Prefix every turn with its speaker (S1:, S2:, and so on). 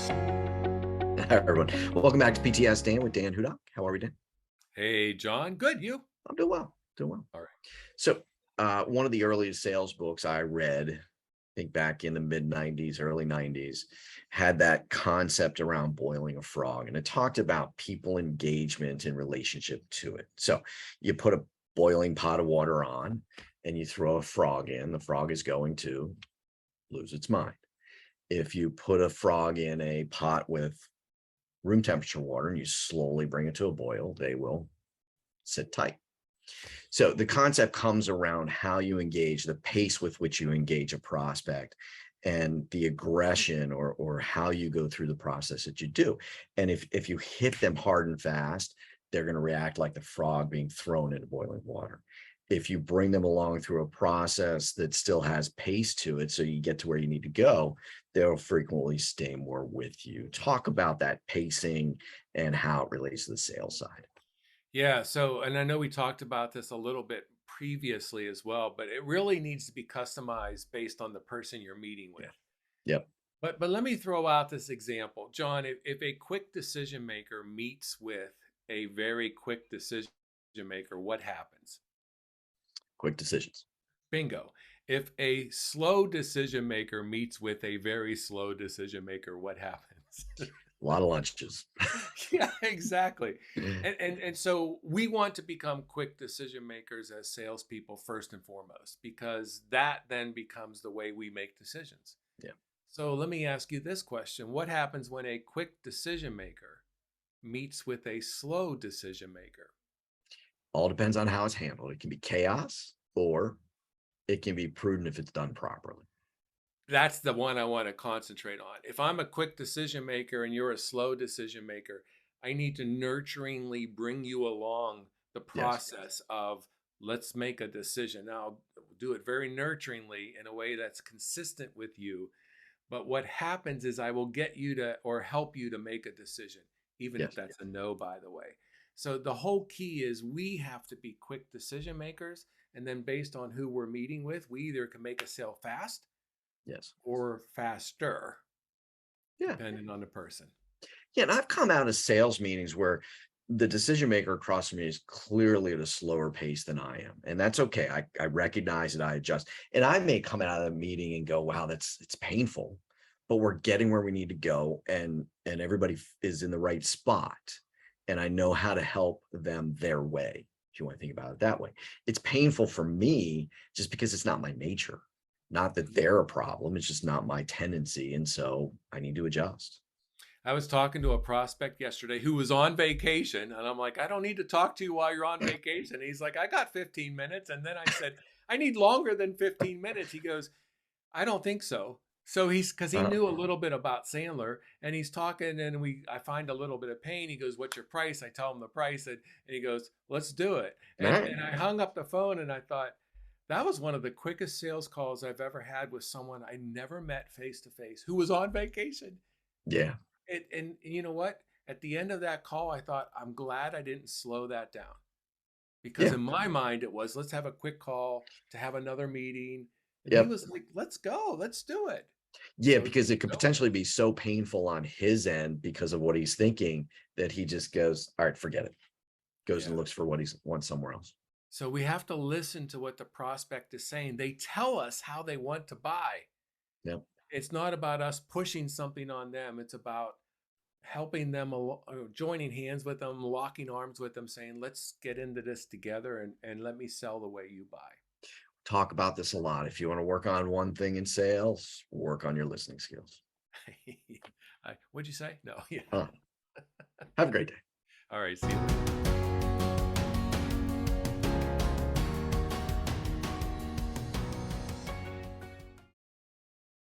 S1: Hi, everyone. Welcome back to PTS Dan with Dan Hudak. How are we, Dan?
S2: Hey, John. Good. You?
S1: I'm doing well. Doing well.
S2: All right.
S1: So, one of the earliest sales books I read, I think back in the mid 90s, early 90s, had that concept around boiling a frog. And it talked about people engagement in relationship to it. So, you put a boiling pot of water on and you throw a frog in, the frog is going to lose its mind. If you put a frog in a pot with room temperature water and you slowly bring it to a boil, they will sit tight. So the concept comes around how you engage, the pace with which you engage a prospect, and the aggression or how you go through the process that you do. And if you hit them hard and fast, they're going to react like the frog being thrown into boiling water. If you bring them along through a process that still has pace to it, so you get to where you need to go, they'll frequently stay more with you. Talk about that pacing and how it relates to the sales side.
S2: Yeah. And I know we talked about this a little bit previously as well, but it really needs to be customized based on the person you're meeting with.
S1: Yeah. Yep.
S2: But let me throw out this example, John. If a quick decision maker meets with a very quick decision maker, what happens?
S1: Quick decisions.
S2: Bingo. If a slow decision maker meets with a very slow decision maker, what happens?
S1: A lot of lunches.
S2: Yeah, exactly. And so we want to become quick decision makers as salespeople first and foremost, because that then becomes the way we make decisions.
S1: Yeah.
S2: So let me ask you this question. What happens when a quick decision maker meets with a slow decision maker?
S1: All depends on how it's handled. It can be chaos or it can be prudent if it's done properly.
S2: That's the one I want to concentrate on. If I'm a quick decision maker and you're a slow decision maker, I need to nurturingly bring you along the
S1: Yes.
S2: process of let's make a decision. Now, do it very nurturingly in a way that's consistent with you. But what happens is I will get you to or help you to make a decision, even if
S1: Yes.
S2: that's a no, by the way. So the whole key is we have to be quick decision makers. And then based on who we're meeting with, we either can make a sale fast
S1: Yes.
S2: or faster,
S1: Yeah.
S2: depending on the person.
S1: Yeah. And I've come out of sales meetings where the decision maker across from me is clearly at a slower pace than I am. And that's okay. I recognize it. I adjust. And I may come out of the meeting and go, wow, it's painful, but we're getting where we need to go. And everybody is in the right spot. And I know how to help them their way, if you want to think about it that way. It's painful for me just because it's not my nature. Not that they're a problem. It's just not my tendency. And so I need to adjust.
S2: I was talking to a prospect yesterday who was on vacation, and I'm like, I don't need to talk to you while you're on vacation. He's like, I got 15 minutes. And then I said, I need longer than 15 minutes. He goes, I don't think so. So because he
S1: Uh,
S2: knew a little bit about Sandler, and he's talking, and I find a little bit of pain. He goes, "What's your price?" I tell him the price, and he goes, "Let's do it."
S1: all
S2: And
S1: right.
S2: and I hung up the phone, and I thought that was one of the quickest sales calls I've ever had with someone I never met face to face who was on vacation.
S1: Yeah.
S2: And you know what? At the end of that call, I thought, I'm glad I didn't slow that down, because
S1: Yeah.
S2: in my mind it was, let's have a quick call to have another meeting. And he
S1: Yep.
S2: was like, let's go, let's do it.
S1: Yeah,
S2: So he
S1: because it could
S2: kept going.
S1: potentially be so painful on his end because of what he's thinking that he just goes, all right, forget it. Goes and
S2: Yeah.
S1: looks for what he wants somewhere else.
S2: So we have to listen to what the prospect is saying. They tell us how they want to buy.
S1: Yep.
S2: It's not about us pushing something on them. It's about helping them, joining hands with them, locking arms with them, saying, let's get into this together, and let me sell the way you buy.
S1: Talk about this a lot. If you want to work on one thing in sales, work on your listening skills.
S2: What'd you say? No. Yeah.
S1: Huh. Have a great day.
S2: All right. See you later.